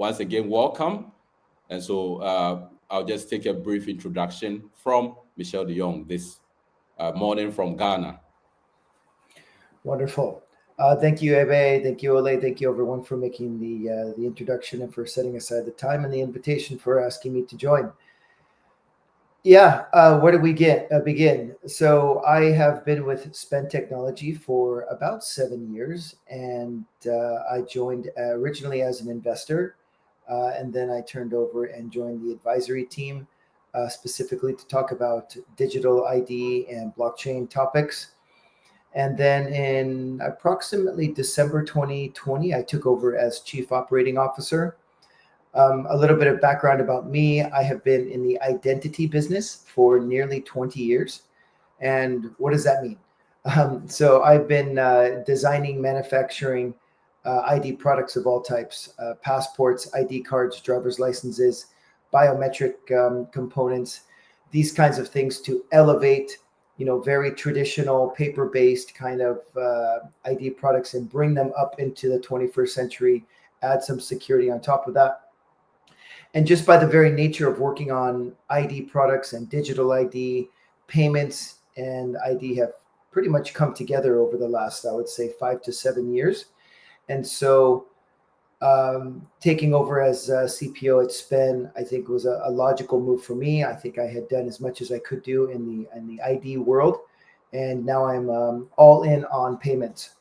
once again, welcome. And so I'll just take a brief introduction from Michelle de Jong this morning from Ghana. Wonderful. Thank you, Ebe. Thank you, Ole. Thank you, everyone, for making the introduction and for setting aside the time and the invitation for asking me to join. Yeah, where do we begin? So I have been with SPENN Technology for about 7 years, and I joined originally as an investor, and then I turned over and joined the advisory team, specifically to talk about digital ID and blockchain topics. And then in approximately December 2020, I took over as Chief Operating Officer. A little bit of background about me: I have been in the identity business for nearly 20 years. And what does that mean? So I've been designing, manufacturing ID products of all types: passports, ID cards, driver's licenses, biometric components, these kinds of things to elevate very traditional paper-based kind of ID products and bring them up into the 21st century, add some security on top of that. And just by the very nature of working on ID products and digital ID, payments and ID have pretty much come together over the last, I would say, 5 to 7 years. And so taking over as CPO at SPENN, I think was a logical move for me. I think I had done as much as I could do in the ID world, and now I'm all in on payments.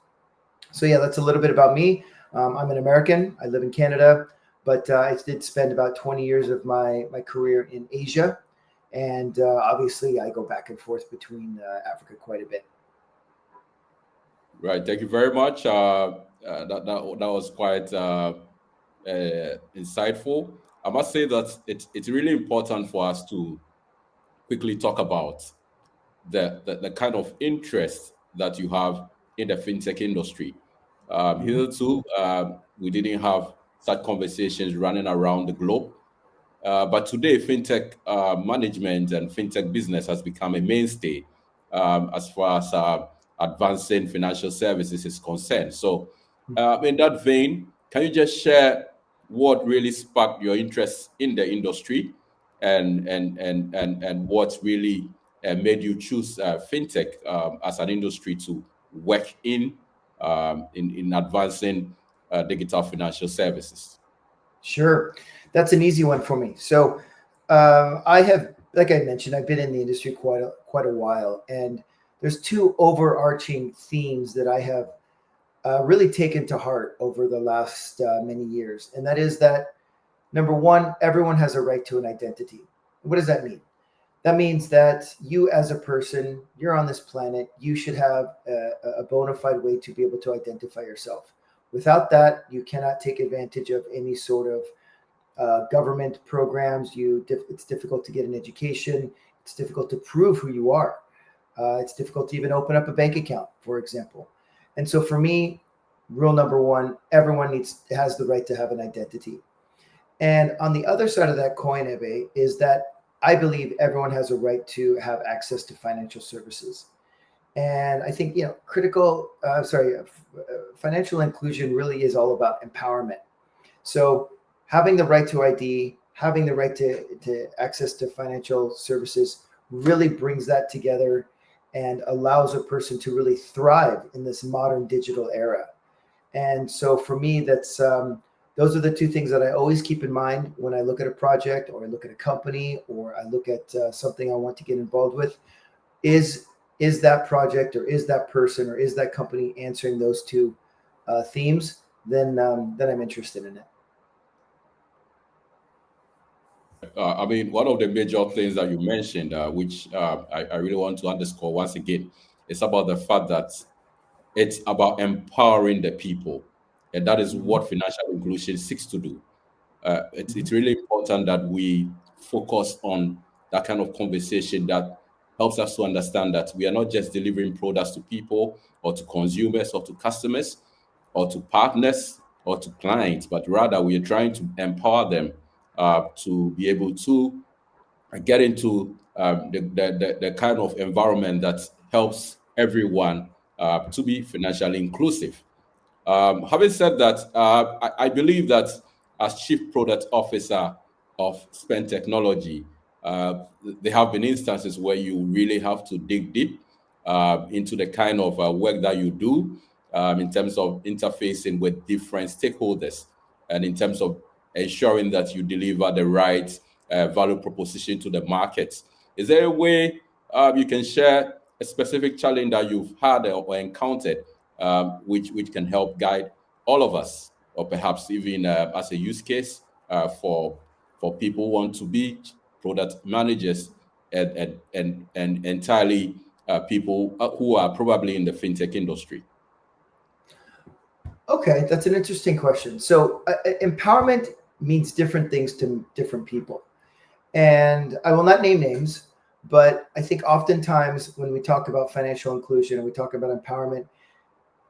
So yeah, that's a little bit about me. I'm an American. I live in Canada, but I did spend about 20 years of my career in Asia, and obviously I go back and forth between Africa quite a bit. Right. Thank you very much. That was quite insightful. I must say that it's really important for us to quickly talk about the kind of interest that you have in the fintech industry. Hitherto, we didn't have such conversations running around the globe. But today, fintech management and fintech business has become a mainstay as far as advancing financial services is concerned. So, in that vein, can you just share what really sparked your interest in the industry, and what really made you choose fintech as an industry to work in advancing digital financial services? Sure. That's an easy one for me. So I have, like I mentioned, I've been in the industry quite a while, and there's two overarching themes that I have really taken to heart over the last many years. And that is that, number one, everyone has a right to an identity. What does that mean? That means that you as a person, you're on this planet, you should have a bona fide way to be able to identify yourself. Without that, you cannot take advantage of any sort of government programs. It's difficult to get an education. It's difficult to prove who you are. It's difficult to even open up a bank account, for example. And so for me, rule number one, everyone has the right to have an identity. And on the other side of that coin, Ebe, is that I believe everyone has a right to have access to financial services. And I think, financial inclusion really is all about empowerment. So having the right to ID, having the right to access to financial services really brings that together and allows a person to really thrive in this modern digital era. And so for me, those are the two things that I always keep in mind when I look at a project, or I look at a company, or I look at something I want to get involved with. Is that project, or is that person, or is that company answering those two themes? Then I'm interested in it. I mean, one of the major things that you mentioned, which I really want to underscore once again, is about the fact that it's about empowering the people. And that is what financial inclusion seeks to do. It's really important that we focus on that kind of conversation that helps us to understand that we are not just delivering products to people, or to consumers, or to customers, or to partners, or to clients, but rather we are trying to empower them to be able to get into the kind of environment that helps everyone to be financially inclusive. Having said that, I believe that as Chief Product Officer of SPENN Technology, there have been instances where you really have to dig deep into the kind of work that you do in terms of interfacing with different stakeholders and in terms of ensuring that you deliver the right value proposition to the market. Is there a way you can share a specific challenge that you've had or encountered, which can help guide all of us, or perhaps even as a use case for people who want to be product managers and entirely people who are probably in the fintech industry? Okay, that's an interesting question. So, empowerment means different things to different people. And I will not name names, but I think oftentimes when we talk about financial inclusion and we talk about empowerment,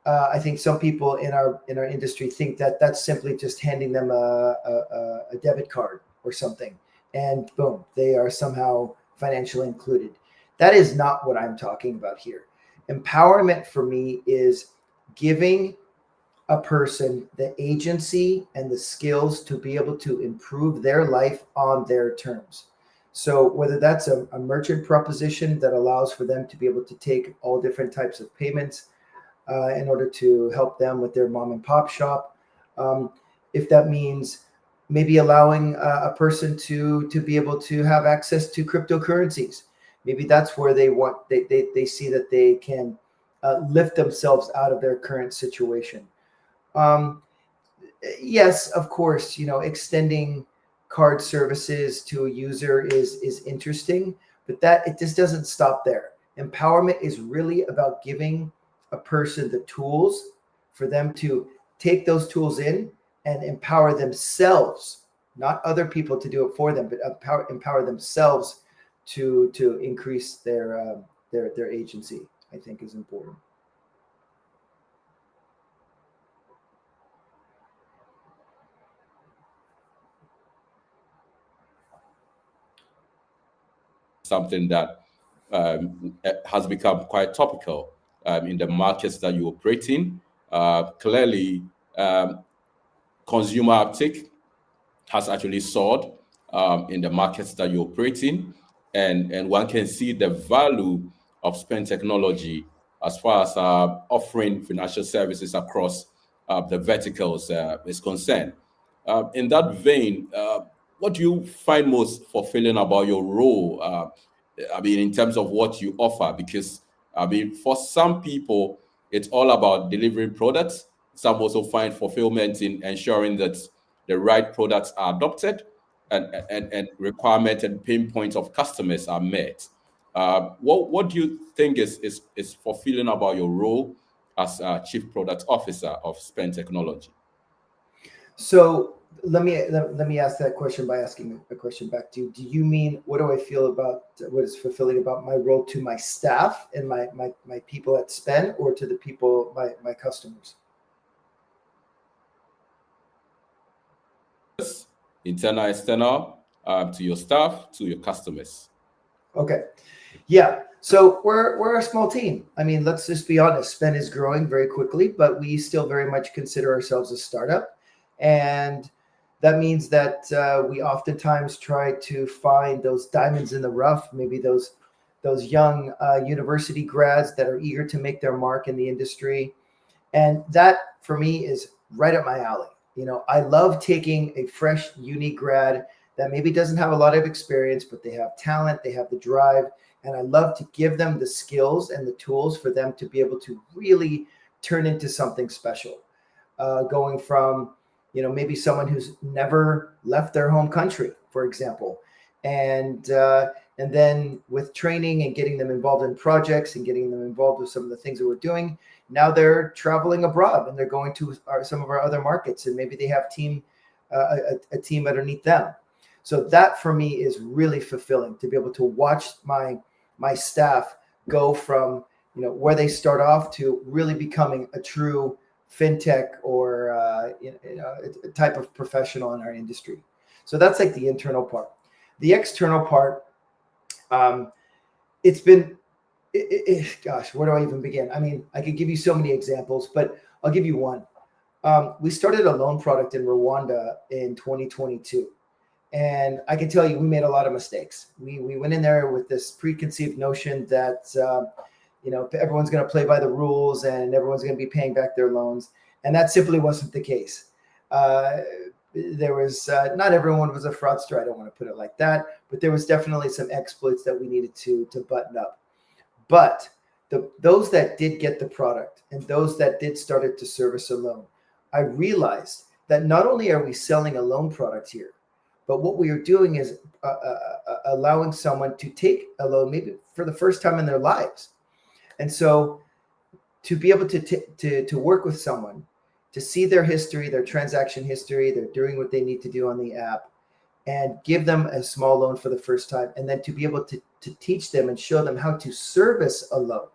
I think some people in our industry think that that's simply just handing them a debit card or something, and boom, they are somehow financially included. That is not what I'm talking about here. Empowerment for me is giving a person the agency and the skills to be able to improve their life on their terms. So whether that's a merchant proposition that allows for them to be able to take all different types of payments in order to help them with their mom and pop shop. If that means maybe allowing a person to be able to have access to cryptocurrencies, maybe that's where they see that they can lift themselves out of their current situation. Um, yes, of course, extending card services to a user is interesting, but that it just doesn't stop there. Empowerment is really about giving a person the tools for them to take those tools in and empower themselves, not other people to do it for them, but empower themselves to increase their agency. I think is important. Something that has become quite topical in the markets that you operate in. Clearly, consumer uptake has actually soared in the markets that you operate in, and one can see the value of SPENN technology as far as offering financial services across the verticals is concerned. In that vein, what do you find most fulfilling about your role? I mean, in terms of what you offer, because I mean, for some people, it's all about delivering products. Some also find fulfillment in ensuring that the right products are adopted and requirement and pain points of customers are met. What do you think is fulfilling about your role as Chief Product Officer of SPENN Technology? So let me ask that question by asking a question back to you. Do you mean what do I feel about what is fulfilling about my role to my staff and my people at SPEN, or to the people my customers? Internal, external, to your staff, to your customers. Okay. Yeah. So we're a small team. I mean, let's just be honest. SPEN is growing very quickly, but we still very much consider ourselves a startup, and that means that we oftentimes try to find those diamonds in the rough. Maybe those young university grads that are eager to make their mark in the industry, and that for me is right up my alley. I love taking a fresh uni grad that maybe doesn't have a lot of experience, but they have talent, they have the drive, and I love to give them the skills and the tools for them to be able to really turn into something special. Going from, maybe someone who's never left their home country, for example, and then with training and getting them involved in projects and getting them involved with some of the things that we're doing, now they're traveling abroad and they're going to some of our other markets, and maybe they have a team underneath them. So that for me is really fulfilling, to be able to watch my staff go from where they start off to really becoming a true fintech or a type of professional in our industry. So that's like the internal part. The external part, it's been gosh, where do I even begin? I mean, I could give you so many examples, but I'll give you one. We started a loan product in Rwanda in 2022. And I can tell you, we made a lot of mistakes. We went in there with this preconceived notion that everyone's going to play by the rules and everyone's going to be paying back their loans, and that simply wasn't the case. Uh, there was not everyone was a fraudster. I don't want to put it like that, but there was definitely some exploits that we needed to button up. But those that did get the product and those that did started to service a loan, I realized that not only are we selling a loan product here, but what we are doing is allowing someone to take a loan maybe for the first time in their lives. And so to be able to work with someone, to see their history, their transaction history, they're doing what they need to do on the app, and give them a small loan for the first time, and then to be able to teach them and show them how to service a loan.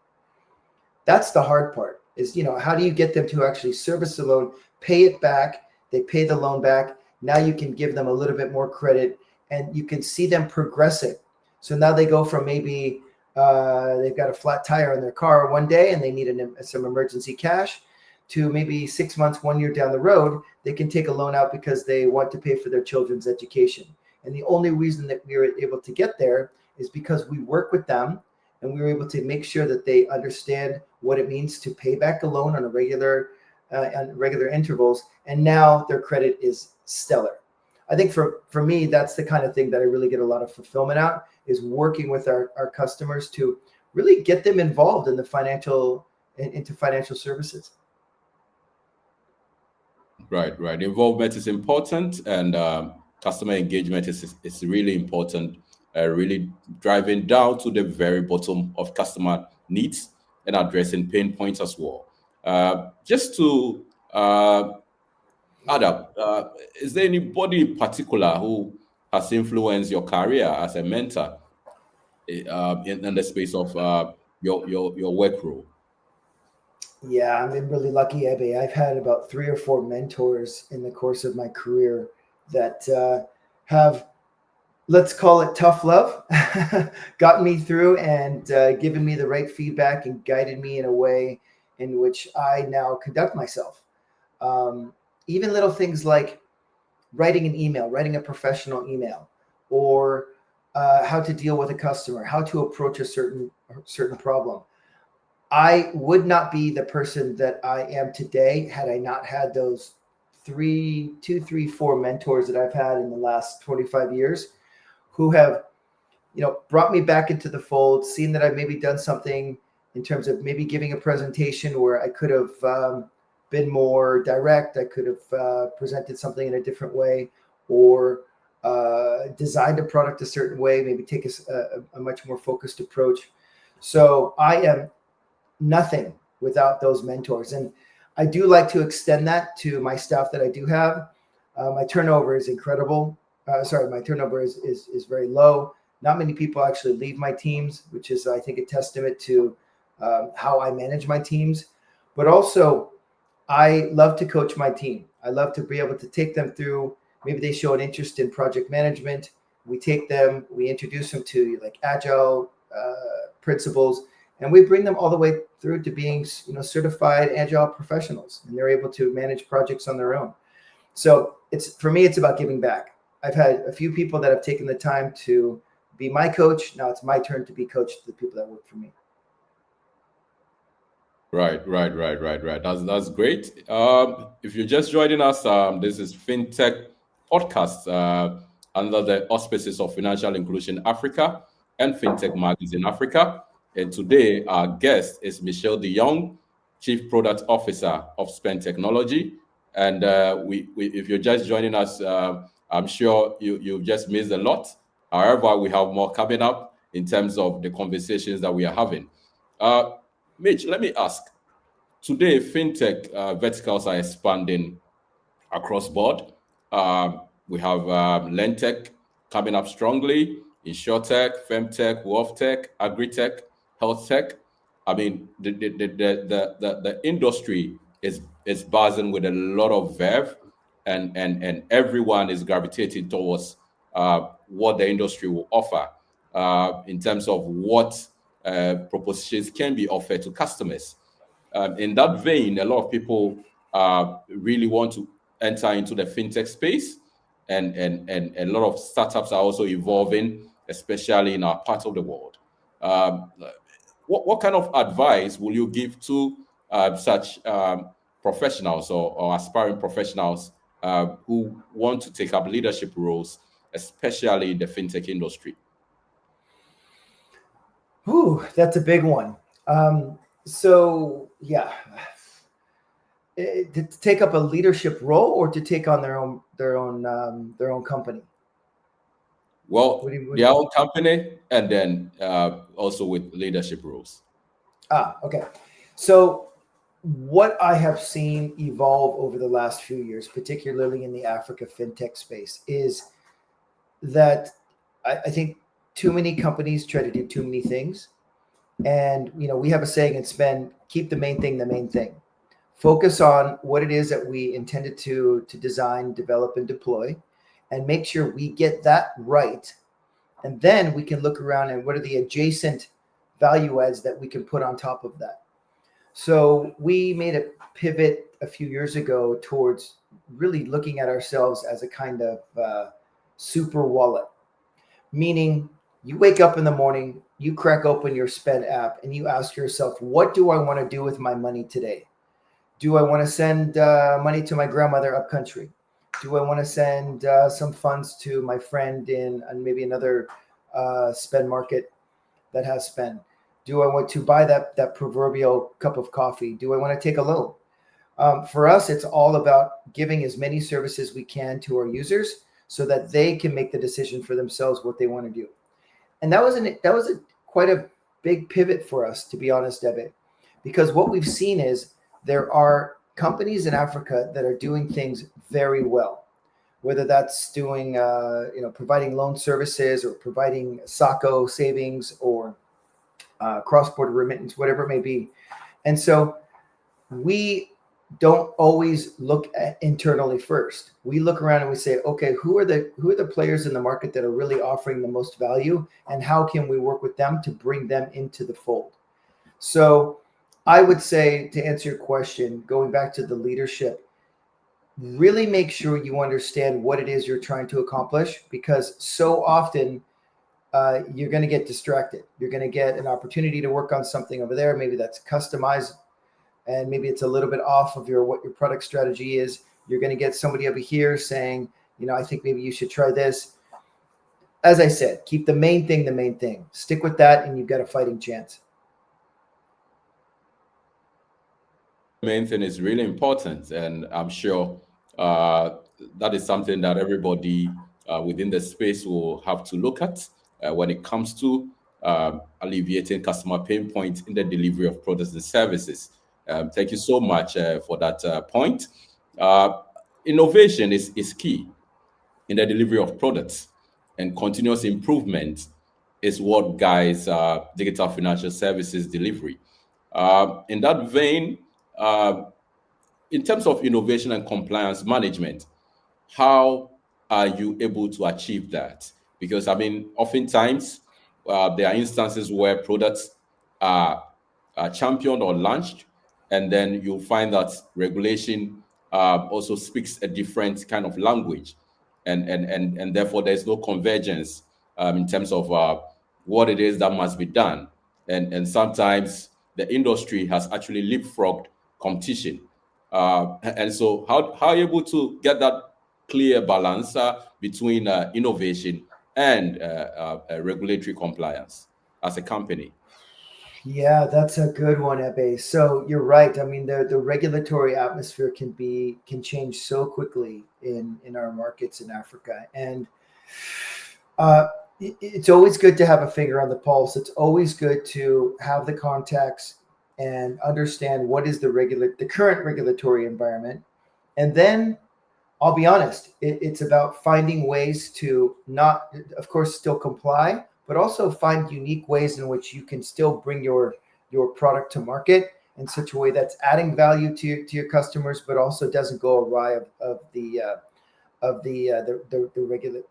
That's the hard part is, how do you get them to actually service the loan, pay it back, they pay the loan back. Now you can give them a little bit more credit and you can see them progressing. So now they go from maybe they've got a flat tire in their car one day and they need some emergency cash to maybe 6 months, 1 year down the road, they can take a loan out because they want to pay for their children's education. And the only reason that we were able to get there is because we work with them and we were able to make sure that they understand what it means to pay back a loan on regular intervals. And now their credit is stellar. I think for me, that's the kind of thing that I really get a lot of fulfillment out, is working with our customers to really get them involved in into financial services. Right, right. Involvement is important, and customer engagement is really important. Really driving down to the very bottom of customer needs and addressing pain points as well. Just to add up, is there anybody in particular who has influenced your career as a mentor in the space of your work role? Yeah, I'm really lucky, Ebe. I've had about 3 or 4 mentors in the course of my career that have, let's call it tough love, gotten me through and given me the right feedback and guided me in a way in which I now conduct myself. Um, Even little things like writing an email, writing a professional email, or how to deal with a customer, how to approach a certain problem. I would not be the person that I am today had I not had those 4 mentors that I've had in the last 25 years who have, brought me back into the fold, seen that I've maybe done something in terms of maybe giving a presentation where I could have been more direct. I could have presented something in a different way, or designed a product a certain way, maybe take a much more focused approach. So I am nothing without those mentors. And I do like to extend that to my staff that I do have. My turnover is incredible. My turnover is very low. Not many people actually leave my teams, which is, I think, a testament to how I manage my teams. But also, I love to coach my team. I love to be able to take them through. Maybe they show an interest in project management. We take them, we introduce them to like agile principles, and we bring them all the way through to being, certified agile professionals, and they're able to manage projects on their own. So for me, it's about giving back. I've had a few people that have taken the time to be my coach. Now it's my turn to be coach to the people that work for me. Right, right, right, right, right. That's great. If you're just joining us, this is Fintech podcast under the auspices of Financial Inclusion Africa and Fintech Magazine Africa. And today, our guest is Michelle De Jong, Chief Product Officer of SPENN Technology. And if you're just joining us, I'm sure you've just missed a lot. However, we have more coming up in terms of the conversations that we are having. Uh, Mitch, let me ask. Today, fintech verticals are expanding across board. We have Lentech coming up strongly, InsurTech, FemTech, WealthTech, AgriTech, HealthTech. I mean, the industry is buzzing with a lot of verve, and everyone is gravitating towards what the industry will offer in terms of what propositions can be offered to customers. In that vein, a lot of people really want to enter into the fintech space, and a lot of startups are also evolving, especially in our part of the world. Um, what kind of advice will you give to such professionals or aspiring professionals who want to take up leadership roles, especially in the fintech industry? Whew, that's a big one. So yeah, to take up a leadership role or to take on their own company. What Well, do you? their own company, and then also with leadership roles. Okay. So what I have seen evolve over the last few years, particularly in the Africa fintech space, is that I think too many companies try to do too many things. And we have a saying in SPENN: keep the main thing the main thing. Focus on what it is that we intended to design, develop, and deploy, and make sure we get that right. And then we can look around and what are the adjacent value adds that we can put on top of that. So we made a pivot a few years ago towards really looking at ourselves as a kind of super wallet, meaning you wake up in the morning, you crack open your SPENN app, and you ask yourself, what do I want to do with my money today? Do I want to send money to my grandmother up country? Do I want to send some funds to my friend in maybe another SPENN market that has SPENN? Do I want to buy that proverbial cup of coffee? Do I want to take a loan? For us, it's all about giving as many services we can to our users so that they can make the decision for themselves what they want to do. And that was quite a big pivot for us, to be honest, Debit, because what we've seen is there are companies in Africa that are doing things very well, whether that's doing providing loan services or providing SACO savings or cross-border remittance, whatever it may be. And so we don't always look at internally first. We look around and we say, okay, who are the players in the market that are really offering the most value, and how can we work with them to bring them into the fold? So I would say, to answer your question, going back to the leadership, really make sure you understand what it is you're trying to accomplish, because so often you're going to get distracted. You're going to get an opportunity to work on something over there. Maybe that's customized and maybe it's a little bit off of what your product strategy is. You're going to get somebody over here saying, I think maybe you should try this. As I said, keep the main thing the main thing. Stick with that, and you've got a fighting chance. Main thing is really important, and I'm sure uh, that is something that everybody within the space will have to look at when it comes to alleviating customer pain points in the delivery of products and services. Thank you so much for that point. Uh, Innovation is key in the delivery of products, and continuous improvement is what guides digital financial services delivery. In that vein, uh, in terms of innovation and compliance management, how are you able to achieve that? Because I mean, oftentimes there are instances where products are, are championed or launched, and then you'll find that regulation also speaks a different kind of language, and therefore there's no convergence in terms of what it is that must be done, and sometimes the industry has actually leapfrogged competition, and so how are you able to get that clear balance between innovation and regulatory compliance as a company? Yeah, that's a good one, Ebe. So you're right. I mean, the regulatory atmosphere can change so quickly in our markets in Africa, and uh, it's always good to have a finger on the pulse. It's always good to have the contacts and understand what is the current regulatory environment, and then I'll be honest, it's about finding ways to not, of course, still comply, but also find unique ways in which you can still bring your product to market in such a way that's adding value to your customers, but also doesn't go awry of the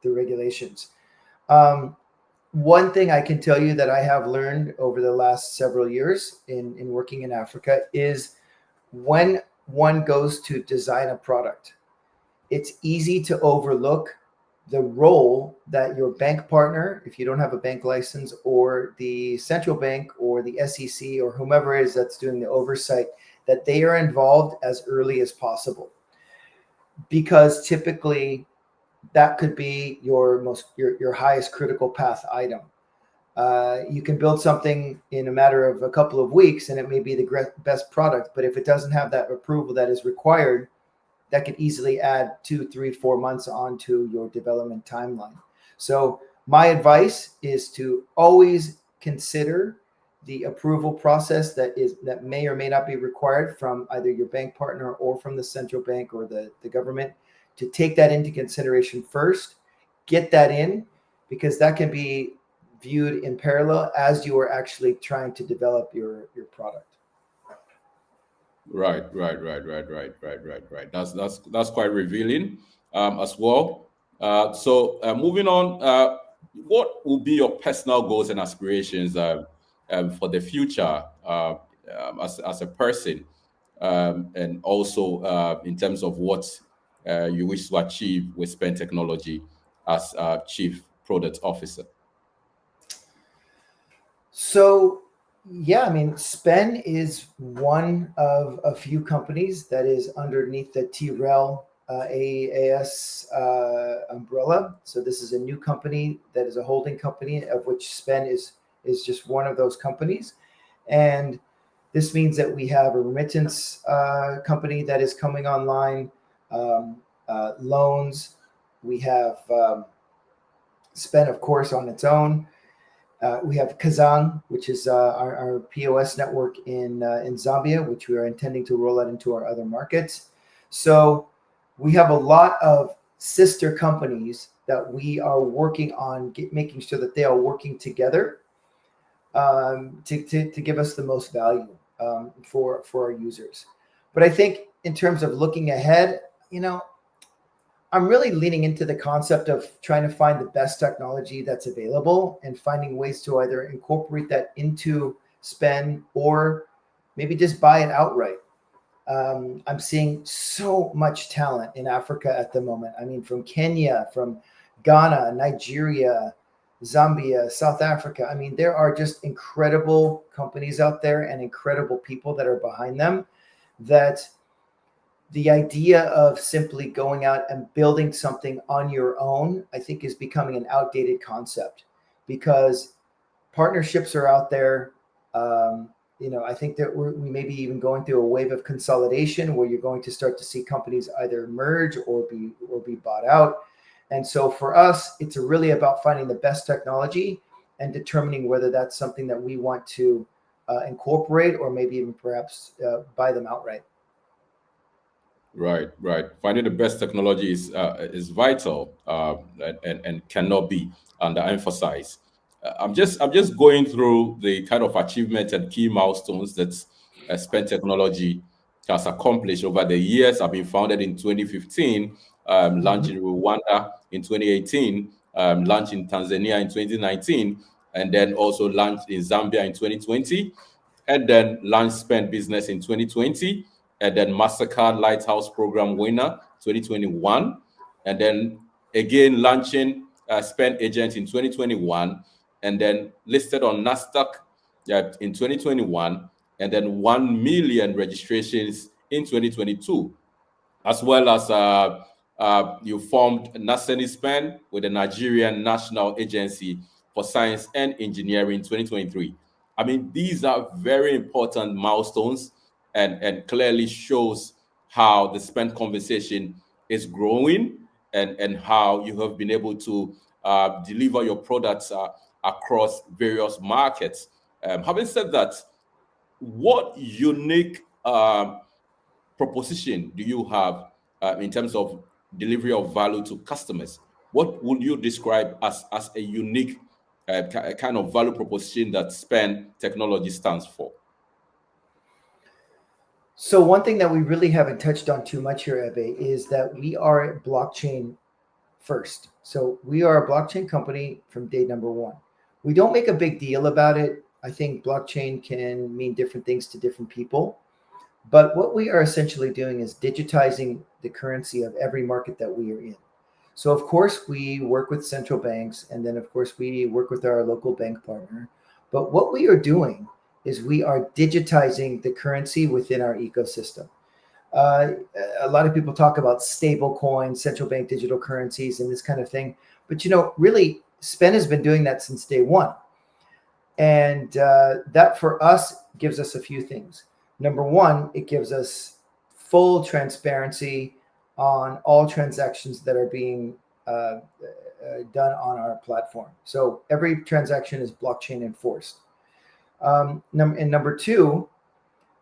regulations. Um, One thing I can tell you that I have learned over the last several years in working in Africa is when one goes to design a product, it's easy to overlook the role that your bank partner, if you don't have a bank license, or the central bank or the SEC or whomever it is that's doing the oversight, that they are involved as early as possible. Because typically that could be your highest critical path item. You can build something in a matter of a couple of weeks and it may be the best product, but if it doesn't have that approval that is required, that could easily add 2, 3, 4 months onto your development timeline. So my advice is to always consider the approval process that may or may not be required from either your bank partner or from the central bank or the government, to take that into consideration first, get that in, because that can be viewed in parallel as you are actually trying to develop your product. Right. That's quite revealing as well. Moving on, what will be your personal goals and aspirations for the future as a person, and also in terms of what you wish to achieve with SPENN Technology as Chief Product Officer? So, yeah, I mean, SPEN is one of a few companies that is underneath the TREL AAS umbrella. So this is a new company that is a holding company, of which SPEN is just one of those companies. And this means that we have a remittance company that is coming online, loans. We have SPEN, of course, on its own. We have Kazan, which is our POS network in Zambia, which we are intending to roll out into our other markets. So we have a lot of sister companies that we are working on making sure that they are working together to give us the most value for our users. But I think in terms of looking ahead, I'm really leaning into the concept of trying to find the best technology that's available and finding ways to either incorporate that into SPEN or maybe just buy it outright. I'm seeing so much talent in Africa at the moment. I mean, from Kenya, from Ghana, Nigeria, Zambia, South Africa. I mean, there are just incredible companies out there and incredible people that are behind them, that the idea of simply going out and building something on your own, I think, is becoming an outdated concept, because partnerships are out there. I think that we may be even going through a wave of consolidation where you're going to start to see companies either merge or be bought out. And so for us, it's really about finding the best technology and determining whether that's something that we want to incorporate, or maybe even perhaps buy them outright. Right. Finding the best technology is vital, and cannot be underemphasized. I'm just going through the kind of achievements and key milestones that SPENN Technology has accomplished over the years. I've been founded in 2015, launched Mhm. in Rwanda in 2018, launched in Tanzania in 2019, and then also launched in Zambia in 2020, and then launched SPENN Business in 2020, and then MasterCard Lighthouse Program winner 2021, and then again launching SPENN Agent in 2021, and then listed on NASDAQ in 2021, and then 1 million registrations in 2022, as well as you formed Naseni SPENN with the Nigerian National Agency for Science and Engineering 2023. I mean, these are very important milestones, and clearly shows how the SPENN conversation is growing, and how you have been able to deliver your products across various markets. Having said that, what unique proposition do you have in terms of delivery of value to customers? What would you describe as a unique kind of value proposition that SPENN Technology stands for? So one thing that we really haven't touched on too much here, Ebe, is that we are blockchain first. So we are a blockchain company from day number one. We don't make a big deal about it. I think blockchain can mean different things to different people. But what we are essentially doing is digitizing the currency of every market that we are in. So, of course, we work with central banks, and then, of course, we work with our local bank partner. But what we are doing is we are digitizing the currency within our ecosystem. Uh, a lot of people talk about stable coins, central bank digital currencies, and this kind of thing. But really, SPENN has been doing that since day one. And that for us gives us a few things. Number one, it gives us full transparency on all transactions that are being done on our platform. So every transaction is blockchain enforced. And number two,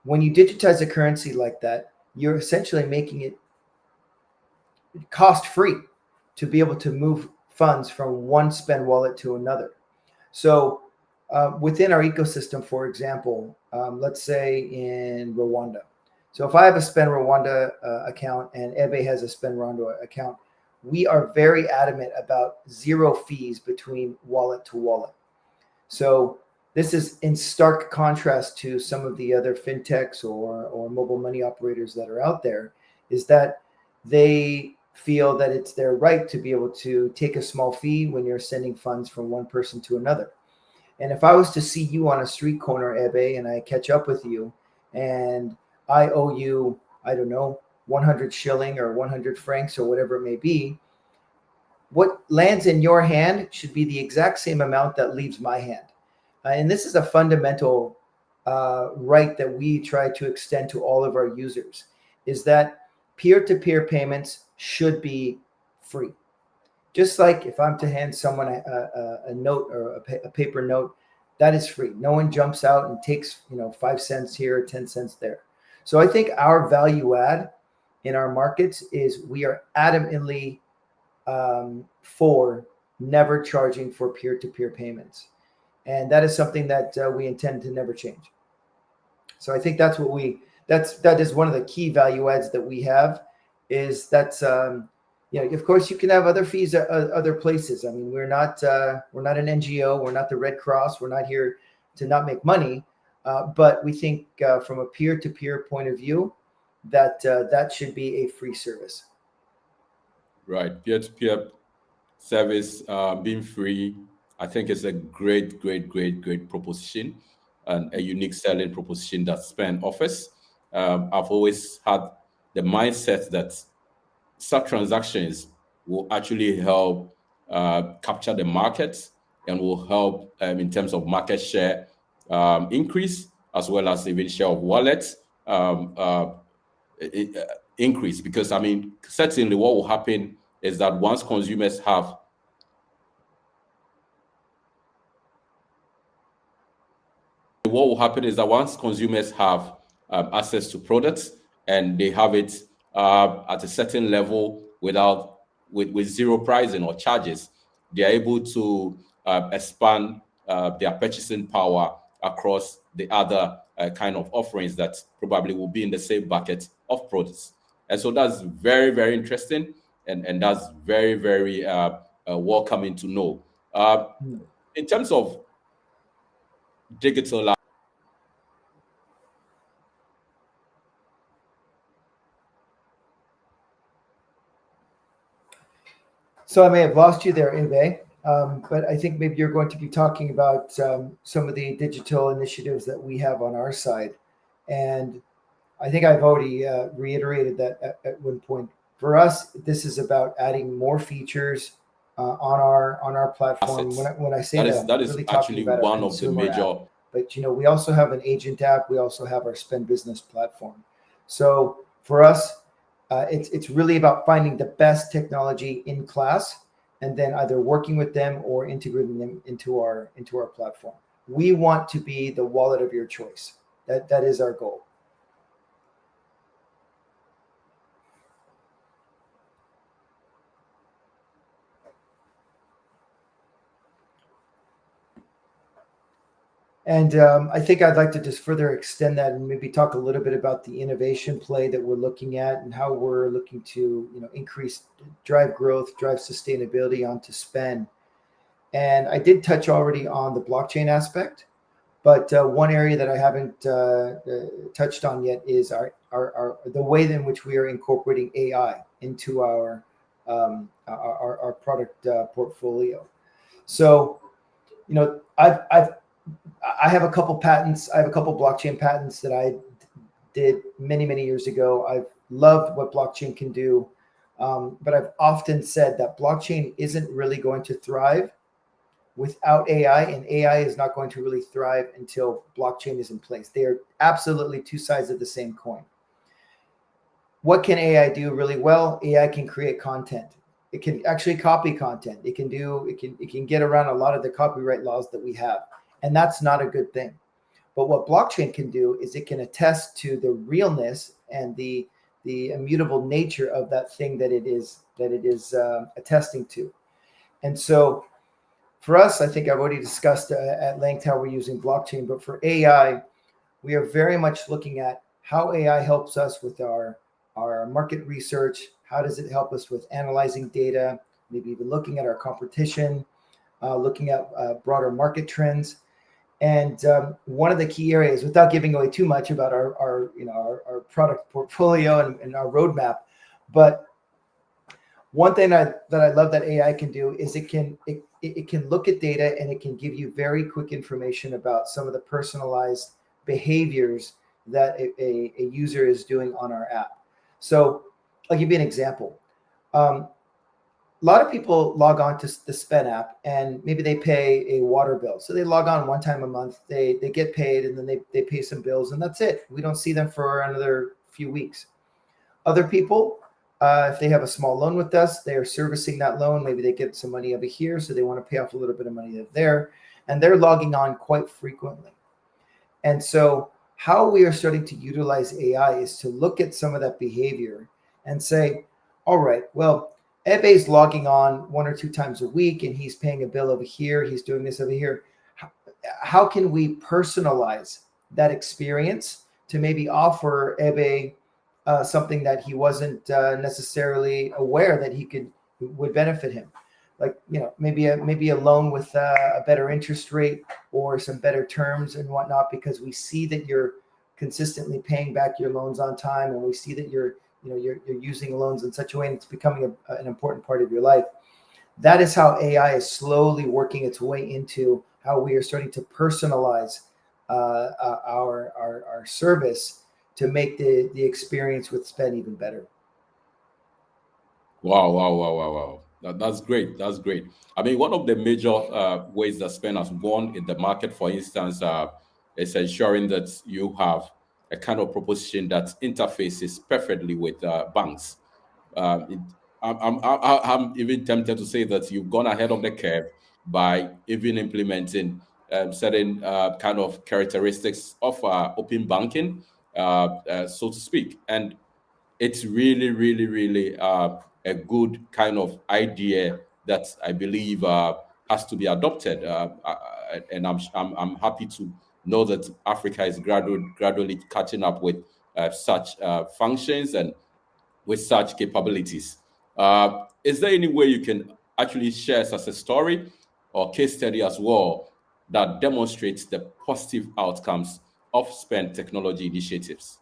when you digitize a currency like that, you're essentially making it cost free to be able to move funds from one SPENN wallet to another. So within our ecosystem, for example, let's say in Rwanda. So if I have a SPENN Rwanda account and Ebe has a SPENN Rwanda account, we are very adamant about zero fees between wallet to wallet. So this is in stark contrast to some of the other fintechs or mobile money operators that are out there, is that they feel that it's their right to be able to take a small fee when you're sending funds from one person to another. And if I was to see you on a street corner, Ebe, and I catch up with you and I owe you, I don't know, 100 shilling or 100 francs or whatever it may be, what lands in your hand should be the exact same amount that leaves my hand. And this is a fundamental right that we try to extend to all of our users, is that peer-to-peer payments should be free. Just like if I'm to hand someone a note or a paper note, that is free. No one jumps out and takes 5 cents here, 10 cents there. So I think our value add in our markets is we are adamantly for never charging for peer-to-peer payments, and that is something that we intend to never change. So I think that is one of the key value adds that we have. Is that's of course you can have other fees at other places. I mean, we're not an NGO, we're not the Red Cross, we're not here to not make money, but we think from a peer-to-peer point of view that that should be a free service. Right. Peer-to-peer service being free, I think it's a great, great, great, great proposition and a unique selling proposition that SPENN offers. I've always had the mindset that such transactions will actually help capture the market and will help in terms of market share increase, as well as even share of wallets increase. Because, I mean, certainly what will happen is that once consumers have what will happen is that once consumers have access to products and they have it at a certain level without with zero pricing or charges, they are able to expand their purchasing power across the other kind of offerings that probably will be in the same bucket of products. And so that's very, very interesting, and that's very, very welcoming to know. Hmm. In terms of digital. So I may have lost you there, Ebe, but I think maybe you're going to be talking about some of the digital initiatives that we have on our side. And I think I've already reiterated that at one point. For us, this is about adding more features on our platform. Assets. When I say That that, is I'm that is really talking actually about our one of the consumer app. major. But we also have an agent app. We also have our Spend Business platform. So for us, it's really about finding the best technology in class, and then either working with them or integrating them into our platform. We want to be the wallet of your choice. That is our goal. And I think I'd like to just further extend that and maybe talk a little bit about the innovation play that we're looking at and how we're looking to increase, drive growth, drive sustainability onto spend. And I did touch already on the blockchain aspect, But one area that I haven't touched on yet is the way in which we are incorporating AI into our product portfolio. So, I have a couple patents. I have a couple blockchain patents that I did many years ago. I've loved what blockchain can do, but I've often said that blockchain isn't really going to thrive without AI, and AI is not going to really thrive until blockchain is in place. They are absolutely two sides of the same coin. What can AI do really well? AI can create content. It can actually copy content. It can get around a lot of the copyright laws that we have, and that's not a good thing. But what blockchain can do is it can attest to the realness and the immutable nature of that thing that it is attesting to. And so for us, I think I've already discussed at length how we're using blockchain. But for AI, we are very much looking at how AI helps us with our market research. How does it help us with analyzing data, maybe even looking at our competition, looking at broader market trends. And one of the key areas, without giving away too much about our product portfolio and our roadmap, but one thing that I love that AI can do is it can look at data and it can give you very quick information about some of the personalized behaviors that a user is doing on our app. So I'll give you an example. A lot of people log on to the SPENN app and maybe they pay a water bill. So they log on one time a month, they get paid, and then they pay some bills, and that's it. We don't see them for another few weeks. Other people, if they have a small loan with us, they are servicing that loan. Maybe they get some money over here, so they want to pay off a little bit of money there, and they're logging on quite frequently. And so how we are starting to utilize AI is to look at some of that behavior and say, all right, well, Ebe's logging on 1 or 2 times a week and he's paying a bill over here. He's doing this over here. How can we personalize that experience to maybe offer Ebe something that he wasn't necessarily aware that would benefit him? Like, maybe a loan with a better interest rate or some better terms and whatnot, because we see that you're consistently paying back your loans on time, and we see that you're using loans in such a way and it's becoming an important part of your life. That is how AI is slowly working its way into how we are starting to personalize our service to make the experience with SPENN even better. Wow. That's great. That's great. I mean, one of the major ways that SPENN has won in the market, for instance, is ensuring that you have a kind of proposition that interfaces perfectly with banks. It, I'm even tempted to say that you've gone ahead of the curve by even implementing certain kind of characteristics of open banking, so to speak. And it's really a good kind of idea that I believe has to be adopted. And I'm happy to know that Africa is gradually catching up with such functions and with such capabilities. Is there any way you can actually share such a story or case study as well that demonstrates the positive outcomes of SPENN technology initiatives?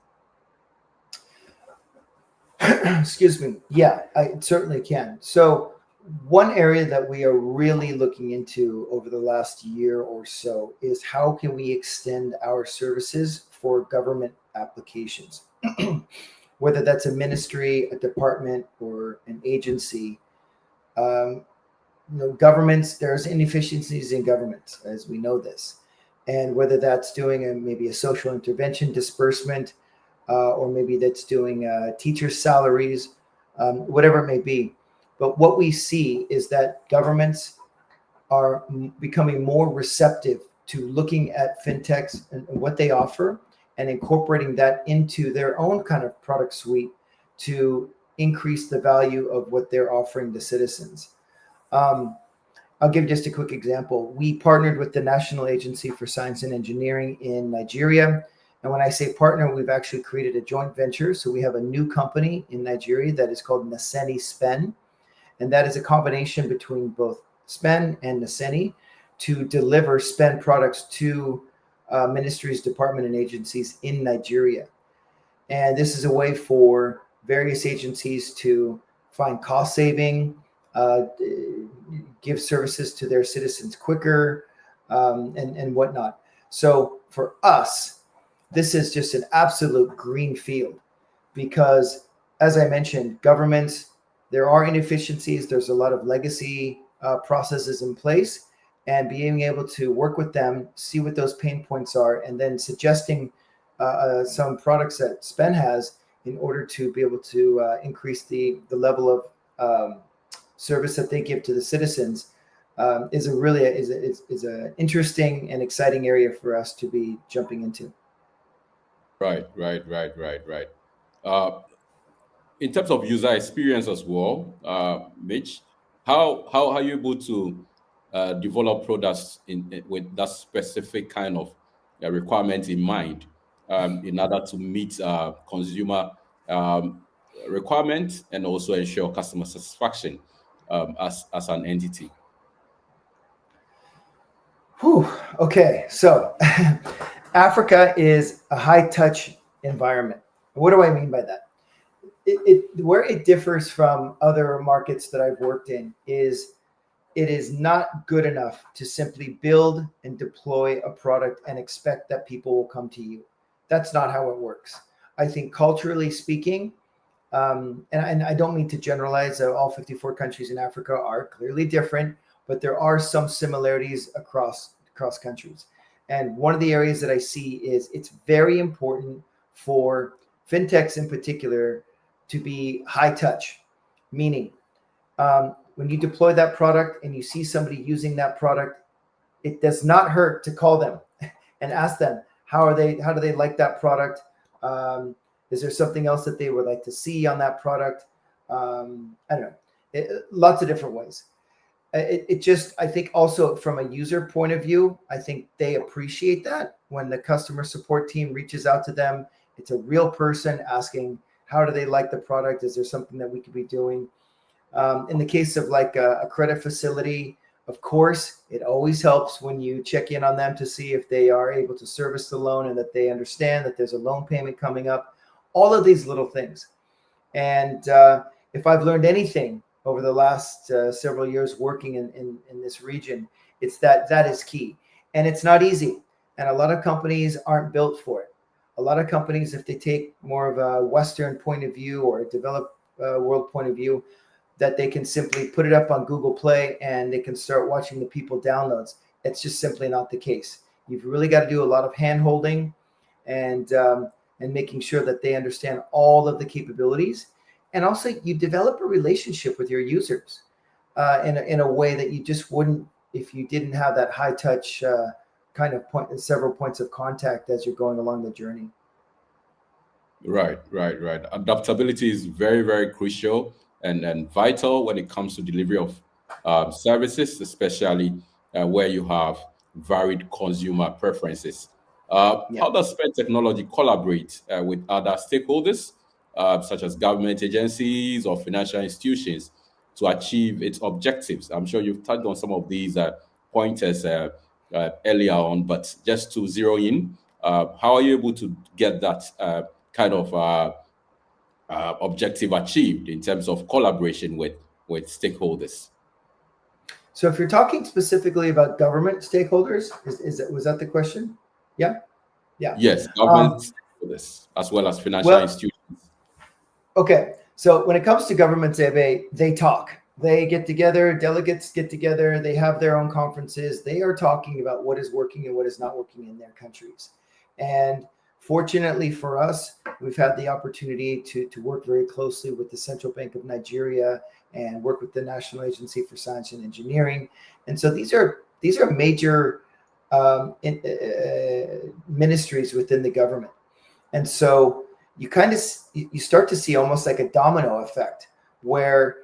Excuse me. Yeah, I certainly can. So one area that we are really looking into over the last year or so is how can we extend our services for government applications, whether that's a ministry, a department, or an agency. Um, Governments, there's inefficiencies in governments, as we know this, and whether that's doing maybe a social intervention disbursement, or maybe that's doing teacher salaries, whatever it may be. But what we see is that governments are becoming more receptive to looking at fintechs and what they offer and incorporating that into their own kind of product suite to increase the value of what they're offering the citizens. Um, I'll give just a quick example. We partnered with the National Agency for Science and Engineering in Nigeria. And when I say partner, we've actually created a joint venture. So we have a new company in Nigeria that is called Naseni SPENN. And that is a combination between both SPENN and Naseni to deliver SPENN products to ministries, department, and agencies in Nigeria. And this is a way for various agencies to find cost saving, give services to their citizens quicker, and whatnot. So for us, this is just an absolute green field because, as I mentioned, governments, there are inefficiencies. There's a lot of legacy processes in place, and being able to work with them, see what those pain points are, and then suggesting some products that SPENN has in order to be able to increase the level of service that they give to the citizens is a really is a interesting and exciting area for us to be jumping into. Right. Uh, in terms of user experience as well, Mitch, how are you able to develop products with that specific kind of requirement in mind, in order to meet consumer um, requirements and also ensure customer satisfaction as an entity? Whew. Okay, so Africa is a high touch environment. What do I mean by that? Where it differs from other markets that I've worked in is it is not good enough to simply build and deploy a product and expect that people will come to you. That's not how it works. I think culturally speaking, and I don't mean to generalize, all 54 countries in Africa are clearly different, but there are some similarities across countries. And one of the areas that I see is it's very important for fintechs in particular to be high touch, meaning when you deploy that product and you see somebody using that product, it does not hurt to call them and ask them how do they like that product. Is there something else that they would like to see on that product? I don't know, lots of different ways. It just, I think also from a user point of view, I think they appreciate that when the customer support team reaches out to them. It's a real person asking, how do they like the product? Is there something that we could be doing? In the case of like a credit facility, of course, it always helps when you check in on them to see if they are able to service the loan and that they understand that there's a loan payment coming up. All of these little things. And if I've learned anything over the last several years working in this region, it's that is key. And it's not easy. And a lot of companies aren't built for it. A lot of companies, if they take more of a Western point of view or a developed world point of view, that they can simply put it up on Google Play and they can start watching the people downloads. It's just simply not the case. You've really got to do a lot of hand holding and making sure that they understand all of the capabilities. And also you develop a relationship with your users in a way that you just wouldn't if you didn't have that high touch kind of several points of contact as you're going along the journey. Right. Adaptability is very crucial and vital when it comes to delivery of services, especially where you have varied consumer preferences. Yeah. How does SPENN technology collaborate with other stakeholders, such as government agencies or financial institutions, to achieve its objectives? I'm sure you've touched on some of these pointers earlier on, but just to zero in, how are you able to get that kind of objective achieved in terms of collaboration with stakeholders? So if you're talking specifically about government stakeholders, was that the question? Yeah. Yeah. Yes, government Um, stakeholders as well as financial well, institutions. okay. So when it comes to governments, they talk. They get together, delegates get together, they have their own conferences. They are talking about what is working and what is not working in their countries. And fortunately for us, we've had the opportunity to work very closely with the Central Bank of Nigeria and work with the National Agency for Science and Engineering. And so these are major ministries within the government. And so you kind of you start to see almost like a domino effect where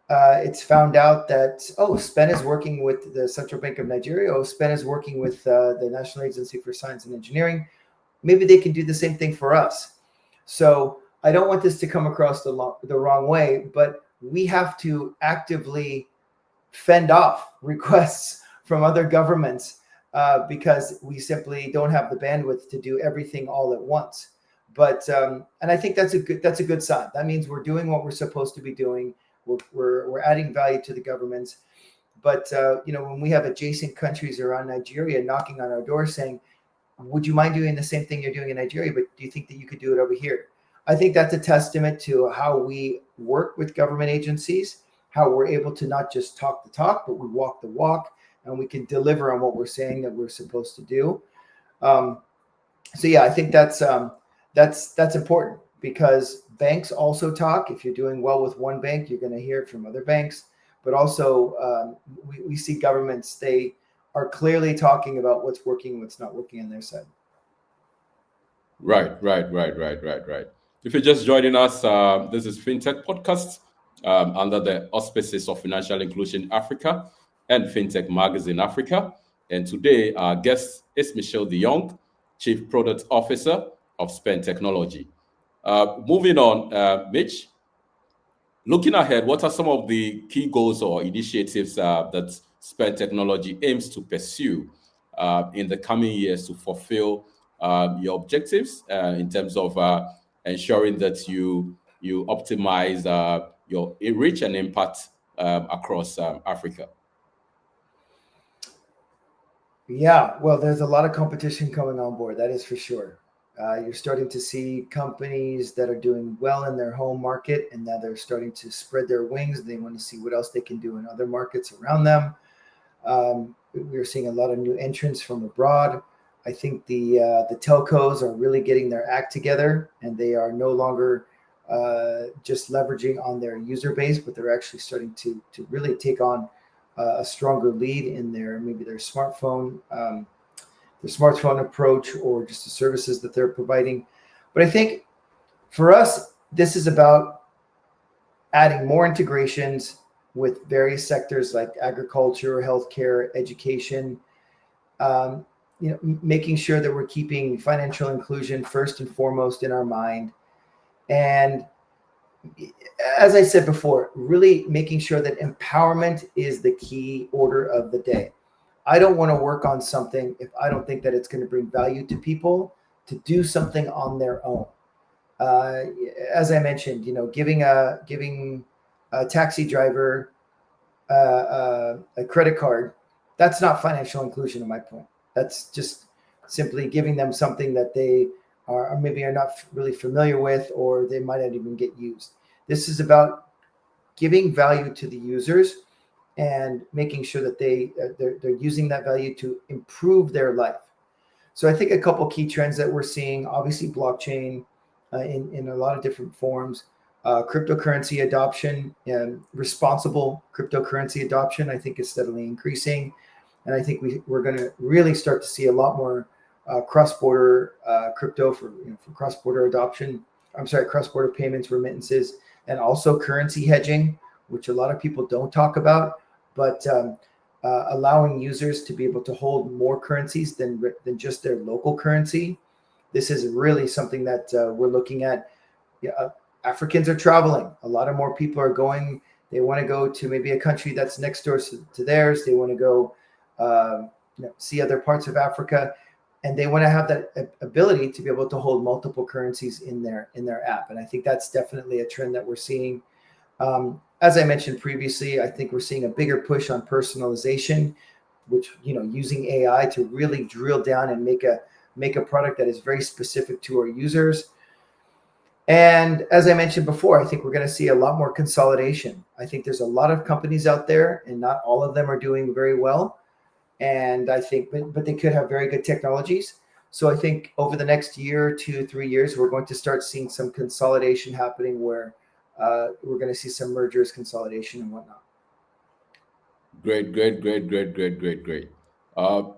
it's found out that, oh, SPENN is working with the Central Bank of Nigeria. Oh, SPENN is working with the National Agency for Science and Engineering. Maybe they can do the same thing for us. So I don't want this to come across the wrong way, but we have to actively fend off requests from other governments because we simply don't have the bandwidth to do everything all at once. But and I think that's a good sign. That means we're doing what we're supposed to be doing. We're adding value to the governments. But when we have adjacent countries around Nigeria knocking on our door saying, would you mind doing the same thing you're doing in Nigeria, but do you think that you could do it over here? I think that's a testament to how we work with government agencies, how we're able to not just talk the talk, but we walk the walk, and we can deliver on what we're saying that we're supposed to do. Um, so yeah, I think that's important because banks also talk. If you're doing well with one bank, you're going to hear it from other banks. But also, we see governments, they are clearly talking about what's working, what's not working on their side. Right, right, right, right, right, right. If you're just joining us, this is Fintech Podcast under the auspices of Financial Inclusion Africa and Fintech Magazine Africa. And today, our guest is Michelle De Jong, Chief Product Officer of SPENN Technology. Moving on, Mitch, looking ahead, what are some of the key goals or initiatives that SPENN Technology aims to pursue in the coming years to fulfill your objectives in terms of ensuring that you optimize your reach and impact across Africa? Yeah, well, there's a lot of competition coming on board. That is for sure. You're starting to see companies that are doing well in their home market, and now they're starting to spread their wings. They want to see what else they can do in other markets around them. We're seeing a lot of new entrants from abroad. I think the telcos are really getting their act together, and they are no longer just leveraging on their user base, but they're actually starting to really take on a stronger lead in maybe their smartphone approach, or just the services that they're providing. But I think for us, this is about adding more integrations with various sectors like agriculture, healthcare, education. Making sure that we're keeping financial inclusion first and foremost in our mind, and as I said before, really making sure that empowerment is the key order of the day. I don't want to work on something if I don't think that it's going to bring value to people to do something on their own. Uh, as I mentioned, giving a taxi driver a credit card, that's not financial inclusion in my point. That's just simply giving them something that they are not really familiar with, or they might not even get used. This is about giving value to the users and making sure that they're using that value to improve their life. So I think a couple key trends that we're seeing, obviously blockchain in a lot of different forms, cryptocurrency adoption and responsible cryptocurrency adoption, I think is steadily increasing. And I think we're going to really start to see a lot more cross-border crypto for cross-border adoption. I'm sorry, cross-border payments, remittances, and also currency hedging, which a lot of people don't talk about, but allowing users to be able to hold more currencies than just their local currency. This is really something that we're looking at. Yeah, Africans are traveling. A lot of more people are going. They want to go to maybe a country that's next door to theirs. They want to go see other parts of Africa, and they want to have that ability to be able to hold multiple currencies in their app. And I think that's definitely a trend that we're seeing. As I mentioned previously, I think we're seeing a bigger push on personalization, which using AI to really drill down and make a product that is very specific to our users. And as I mentioned before, I think we're going to see a lot more consolidation. I think there's a lot of companies out there, and not all of them are doing very well. And I think, but they could have very good technologies. So I think over the next year, 2, 3 years, we're going to start seeing some consolidation happening, where we're going to see some mergers, consolidation, and whatnot. Great, great, great, great, great, great, great. Uh,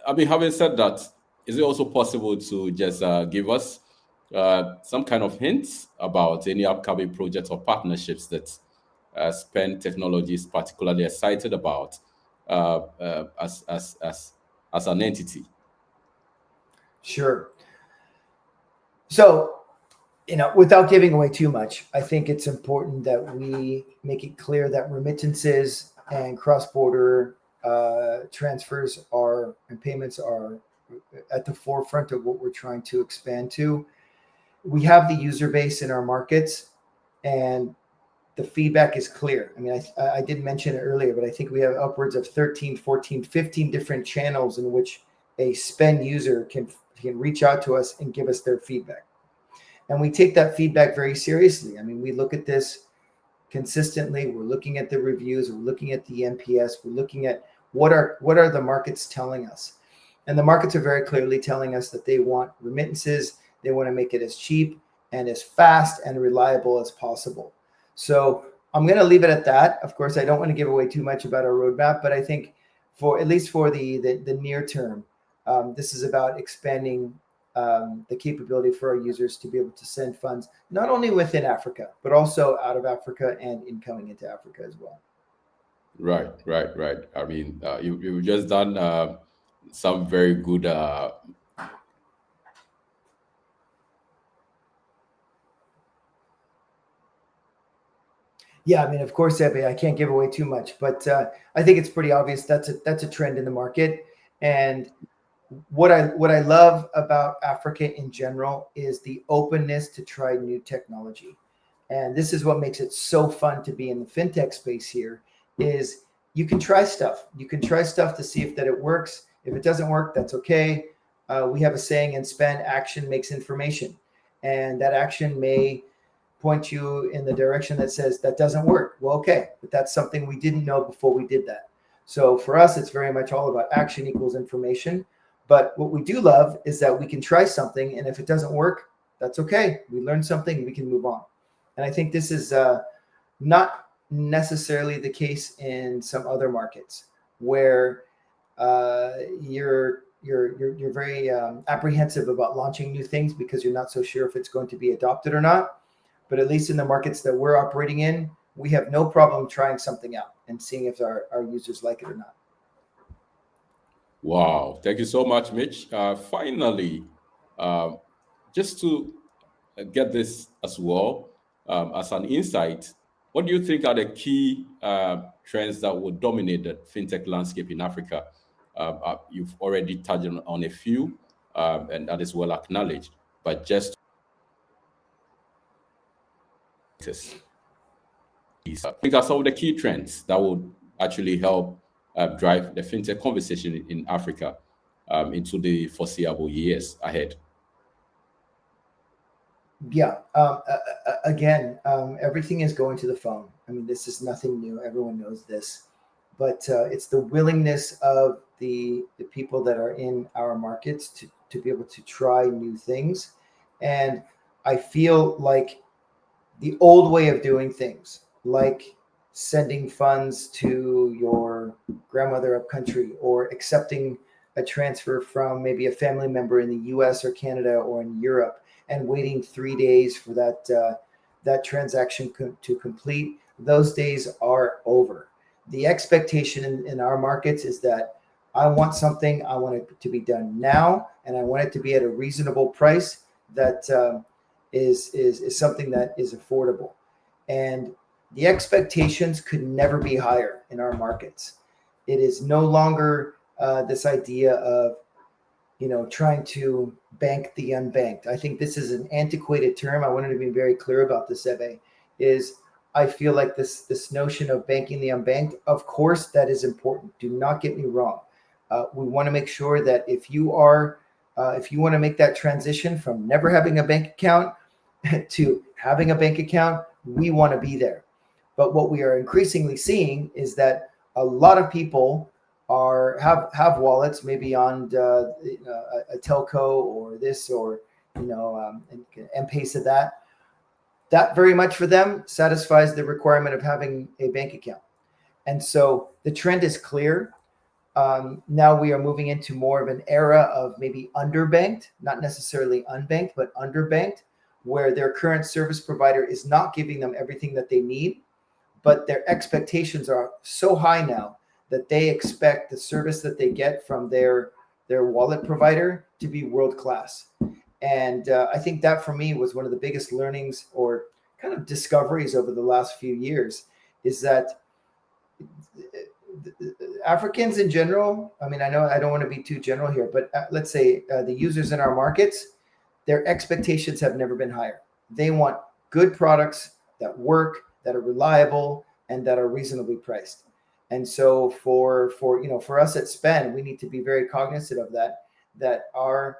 I mean, having said that, is it also possible to just give us some kind of hints about any upcoming projects or partnerships that SPENN Technology is particularly excited about as an entity? Sure. So, without giving away too much, I think it's important that we make it clear that remittances and cross-border transfers are and payments are at the forefront of what we're trying to expand to. We have the user base in our markets, and the feedback is clear. I mean, I did mention it earlier, but I think we have upwards of 13, 14, 15 different channels in which a SPENN user can reach out to us and give us their feedback. And we take that feedback very seriously. I mean, we look at this consistently. We're looking at the reviews. We're looking at the NPS. We're looking at what are the markets telling us. And the markets are very clearly telling us that they want remittances. They want to make it as cheap and as fast and reliable as possible. So I'm going to leave it at that. Of course, I don't want to give away too much about our roadmap, but I think for at least for the near term, this is about expanding the capability for our users to be able to send funds not only within Africa, but also out of Africa and incoming into Africa as well. Right, right, right. I mean, you've just done some very good. Yeah, I mean, of course, Ebe, I can't give away too much, but I think it's pretty obvious that's a trend in the market. And what I love about Africa in general is the openness to try new technology. And this is what makes it so fun to be in the fintech space here is you can try stuff. You can try stuff to see if that it works. If it doesn't work, that's okay. We have a saying in SPENN, action makes information. And that action may point you in the direction that says that doesn't work. Well, okay, but that's something we didn't know before we did that. So for us, it's very much all about action equals information. But what we do love is that we can try something, and if it doesn't work, that's okay. We learned something, we can move on. And I think this is not necessarily the case in some other markets where you're very apprehensive about launching new things because you're not so sure if it's going to be adopted or not. But at least in the markets that we're operating in, we have no problem trying something out and seeing if our users like it or not. Wow, thank you so much, Mitch. Finally, um, just to get this as well as an insight, what do you think are the key trends that will dominate the fintech landscape in Africa? You've already touched on a few, and that is well acknowledged. But just I think are some of the key trends that would actually help drive the fintech conversation in Africa into the foreseeable years ahead. Yeah. Again, everything is going to the phone. I mean, this is nothing new. Everyone knows this, but it's the willingness of the people that are in our markets to be able to try new things. And I feel like the old way of doing things, like sending funds to your grandmother up country or accepting a transfer from maybe a family member in the US or Canada or in Europe and waiting 3 days for that transaction to complete, those days are over. The expectation in our markets is that I want something, I want it to be done now, and I want it to be at a reasonable price that is something that is affordable. And the expectations could never be higher in our markets. It is no longer this idea of trying to bank the unbanked. I think this is an antiquated term. I wanted to be very clear about this, Ebe, is I feel like this notion of banking the unbanked, of course, that is important. Do not get me wrong. We want to make sure that if you want to make that transition from never having a bank account to having a bank account, we want to be there. But what we are increasingly seeing is that a lot of people have wallets, maybe on a telco or this or M-Pesa that. That very much for them satisfies the requirement of having a bank account. And so the trend is clear. Now we are moving into more of an era of maybe underbanked, not necessarily unbanked, but underbanked, where their current service provider is not giving them everything that they need, but their expectations are so high now that they expect the service that they get from their wallet provider to be world class. And I think that for me was one of the biggest learnings or kind of discoveries over the last few years is that Africans in general, I mean, I know I don't want to be too general here, but let's say the users in our markets, their expectations have never been higher. They want good products that work, that are reliable, and that are reasonably priced. And so for us at SPENN, we need to be very cognizant of that our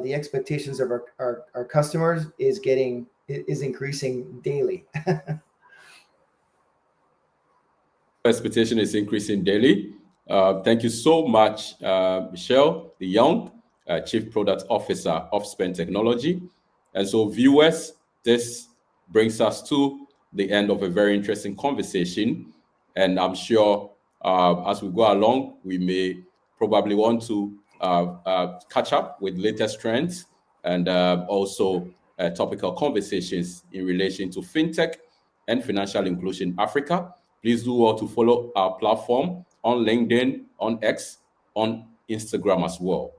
the expectations of our customers is increasing daily. Expectation is increasing daily. Thank you so much, Michelle De Young, Chief Product Officer of SPENN Technology. And so, viewers, this brings us to the end of a very interesting conversation. And I'm sure as we go along, we may probably want to catch up with latest trends and also topical conversations in relation to fintech and financial inclusion Africa. Please do well to follow our platform on LinkedIn, on X, on Instagram as well.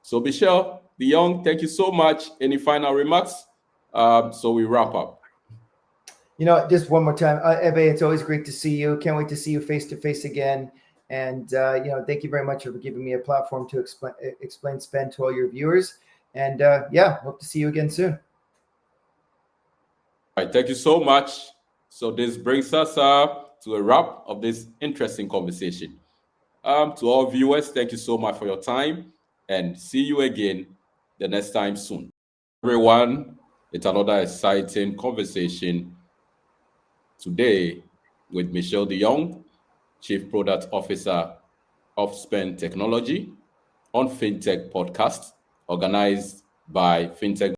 So, Michelle De Young, thank you so much. Any final remarks? So we wrap up. Just one more time, Ebe, it's always great to see you. Can't wait to see you face to face again. And thank you very much for giving me a platform to explain SPENN to all your viewers. And hope to see you again soon. All right, thank you so much. So this brings us to a wrap of this interesting conversation. To all viewers, thank you so much for your time, and see you again the next time soon. Everyone, it's another exciting conversation today with Michelle De Young, Chief Product Officer of SPENN Technology, on Fintech podcast organized by Fintech